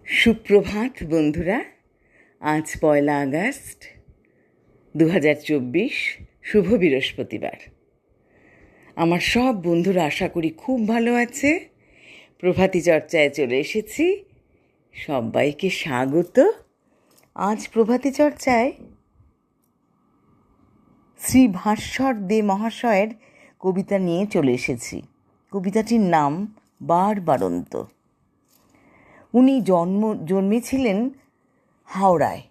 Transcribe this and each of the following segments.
সুপ্রভাত বন্ধুরা। আজ 1 আগস্ট 2024, শুভ বৃহস্পতিবার। আমার সব বন্ধুরা আশা করি খুব ভালো আছে। প্রভাতী চর্চায় চলে এসেছি, সবাইকে স্বাগত। আজ প্রভাতী চর্চায় শ্রী ভাস্বর দে মহাশয়ের কবিতা নিয়ে চলে এসেছি। কবিতাটির নাম বারবারন্ত। উনি জন্মেছিলেন হাওড়ায়।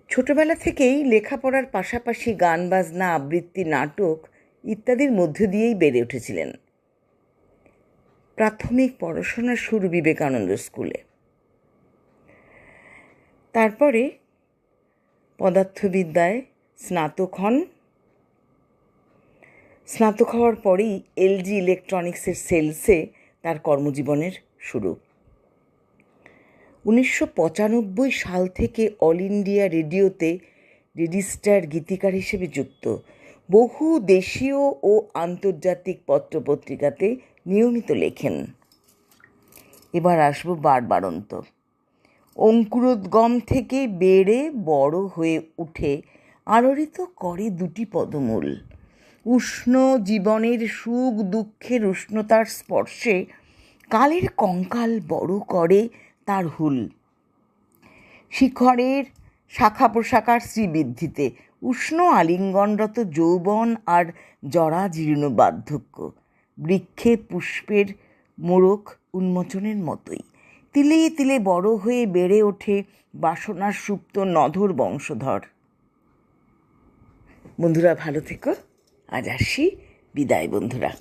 ছোটবেলা থেকেই লেখাপড়ার পাশাপাশি গান বাজনা, আবৃত্তি, নাটক ইত্যাদির মধ্য দিয়েই বেড়ে উঠেছিলেন। প্রাথমিক পড়াশোনার শুরু বিবেকানন্দ স্কুলে। তারপরে পদার্থবিদ্যায় স্নাতক হন। স্নাতক হওয়ার পরেই LG ইলেকট্রনিক্সের সেলসে তার কর্মজীবনের শুরু। 1995 সাল থেকে অল ইন্ডিয়া রেডিওতে রেজিস্টার গীতিকার হিসেবে যুক্ত। বহু দেশীয় ও আন্তর্জাতিক পত্রপত্রিকাতে নিয়মিত লেখেন। এবার আসবো বারবারন্ত। অঙ্কুরোদ্গম থেকে বেড়ে বড় হয়ে উঠে আলোড়িত করে দুটি পদমূল। উষ্ণ জীবনের সুখ দুঃখের উষ্ণতার স্পর্শে কালের কঙ্কাল বড় করে তার হুল। শিখরের শাখা প্রশাখার শ্রীবৃদ্ধিতে উষ্ণ আলিঙ্গনরত যৌবন আর জরাজীর্ণ বার্ধক্য। বৃক্ষে পুষ্পের মোড়ক উন্মোচনের মতোই তিলে তিলে বড় হয়ে বেড়ে ওঠে বাসনার সুপ্ত নধর বংশধর। বন্ধুরা ভালো থেকো। আজ আসি, বিদায় বন্ধুরা।